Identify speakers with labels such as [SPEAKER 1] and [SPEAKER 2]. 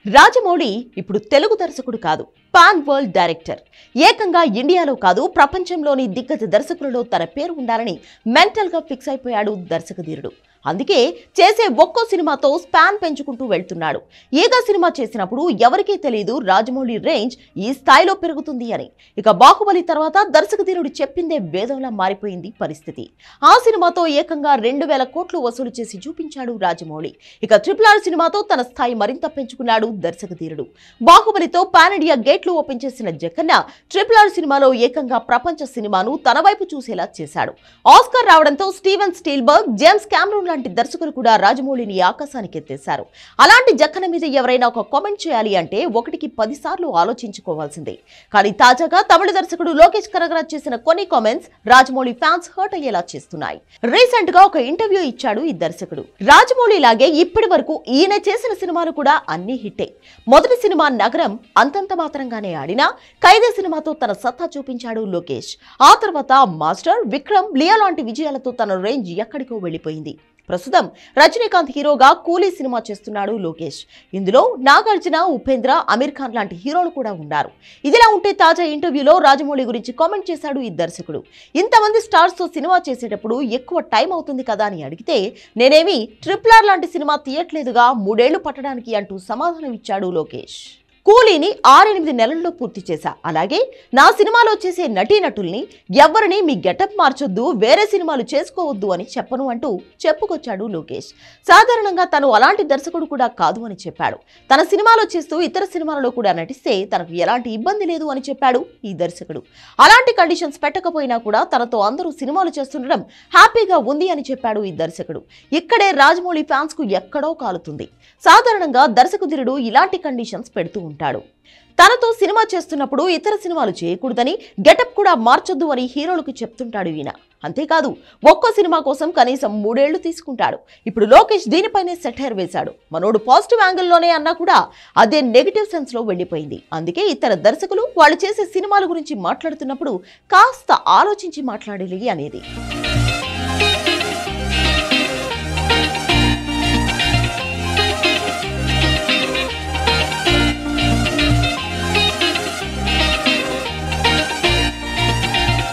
[SPEAKER 1] రాజమౌళి ఇప్పుడు తెలుగు దర్శకుడు కాదు, పాన్ వరల్డ్ డైరెక్టర్. ఏకంగా ఇండియాలో కాదు ప్రపంచంలోని దిగ్గజ దర్శకులలో తన పేరు ఉండాలని మెంటల్ గా ఫిక్స్ అయిపోయాడు దర్శకధీరుడు. అందుకే చేసే ఒక్కో సినిమాతో స్పాన్ పెంచుకుంటూ వెళ్తున్నాడు. ఈగ సినిమా చేసినప్పుడు ఎవరికీ తెలియదు రాజమౌళి రేంజ్ ఈ స్థాయిలో పెరుగుతుంది అని. ఇక బాహుబలి తర్వాత దర్శకధీరుడు చెప్పిందే వేదంలా మారిపోయింది పరిస్థితి. ఆ సినిమాతో ఏకంగా 2000 కోట్లు వసూలు చేసి చూపించాడు రాజమౌళి. ఇక RRR సినిమాతో తన స్థాయి మరింత పెంచుకున్నాడు దర్శకధీరుడు. బాహుబలితో పాన్ ఇండియా గేట్లు ఓపెన్ చేసిన జక్కన్న RRR సినిమాలో ఏకంగా ప్రపంచ సినిమాను తన వైపు చూసేలా చేశాడు. ఆస్కార్ రావడంతో స్టీవెన్ స్పీల్బర్గ్, జేమ్స్ కెమెరూన్ లాంటి దర్శకులు కూడా రాజమౌళిని ఆకాశానికి ఎత్తేశారు. అలాంటి జక్కన మీద ఎవరైనా ఒక కామెంట్ చేయాలి అంటే 1కి 10 సార్లు ఆలోచించుకోవాల్సిందే. కానీ తాజాగా తమిళ దర్శకుడు లోకేష్ కనగరాజ్ చేసిన కొన్ని కామెంట్స్ రాజమౌళి ఫ్యాన్స్ హర్ట్ అయ్యేలా చేస్తున్నాయి. రీసెంట్ గా ఒక ఇంటర్వ్యూ ఇచ్చాడు ఈ దర్శకుడు. రాజమౌళి లాగే ఇప్పటి వరకు ఈయన చేసిన సినిమాలు కూడా అన్ని హిట్టే. మొదటి సినిమా నగరం అంతంత మాత్రంగానే ఆడినా ఖైదీ సినిమాతో తన సత్తా చూపించాడు లోకేష్. ఆ తర్వాత మాస్టర్, విక్రమ్, లియా లాంటి విజయాలతో తన రేంజ్ ఎక్కడికో వెళ్లిపోయింది. ప్రస్తుతం రజనీకాంత్ హీరోగా కూలీ సినిమా చేస్తున్నాడు లోకేష్. ఇందులో నాగార్జున, ఉపేంద్ర, అమీర్ ఖాన్ లాంటి హీరోలు కూడా ఉన్నారు. ఇదిలా ఉంటే తాజా ఇంటర్వ్యూలో రాజమౌళి గురించి కామెంట్ చేశాడు ఈ దర్శకుడు. ఇంతమంది స్టార్స్ తో సినిమా చేసేటప్పుడు ఎక్కువ టైం అవుతుంది కదా అని అడిగితే, నేనేమి RRR లాంటి సినిమా తీయట్లేదుగా, 3 ఏళ్లు పట్టడానికి అంటూ సమాధానం ఇచ్చాడు లోకేష్. కూలీని 6-8 నెలల్లో పూర్తి చేశా. అలాగే నా సినిమాలో చేసే నటీనటుల్ని ఎవరిని మీ గెటప్ మార్చొద్దు, వేరే సినిమాలు చేసుకోవద్దు అని చెప్పను అంటూ చెప్పుకొచ్చాడు లోకేష్. సాధారణంగా తను అలాంటి దర్శకుడు కూడా కాదు అని చెప్పాడు. తన సినిమాలో చేస్తూ ఇతర సినిమాలలో కూడా నటిస్తే తనకు ఎలాంటి ఇబ్బంది లేదు అని చెప్పాడు ఈ దర్శకుడు. అలాంటి కండిషన్స్ పెట్టకపోయినా కూడా తనతో అందరూ సినిమాలు చేస్తుండడం హ్యాపీగా ఉంది అని చెప్పాడు ఈ దర్శకుడు. ఇక్కడే రాజమౌళి ఫ్యాన్స్ కు ఎక్కడో కాలుతుంది. సాధారణంగా దర్శకధీరుడు ఇలాంటి కండిషన్స్ పెడుతూ ఉంటాడు. తనతో సినిమా చేస్తున్నప్పుడు ఇతర సినిమాలు చేయకూడదని, గెటప్ కూడా మార్చొద్దు అని హీరోలకు చెప్తుంటాడు ఈయన. అంతేకాదు ఒక్కో సినిమా కోసం కనీసం 3 ఏళ్లు తీసుకుంటాడు. ఇప్పుడు లోకేష్ దీనిపైనే సెటైర్ వేశాడు. మనోడు పాజిటివ్ యాంగిల్లోనే అన్నా కూడా అదే నెగిటివ్ సెన్స్ లో వెళ్లిపోయింది. అందుకే ఇతర దర్శకులు వాళ్ళు చేసే సినిమాల గురించి మాట్లాడుతున్నప్పుడు కాస్త ఆలోచించి మాట్లాడాలి అనేది.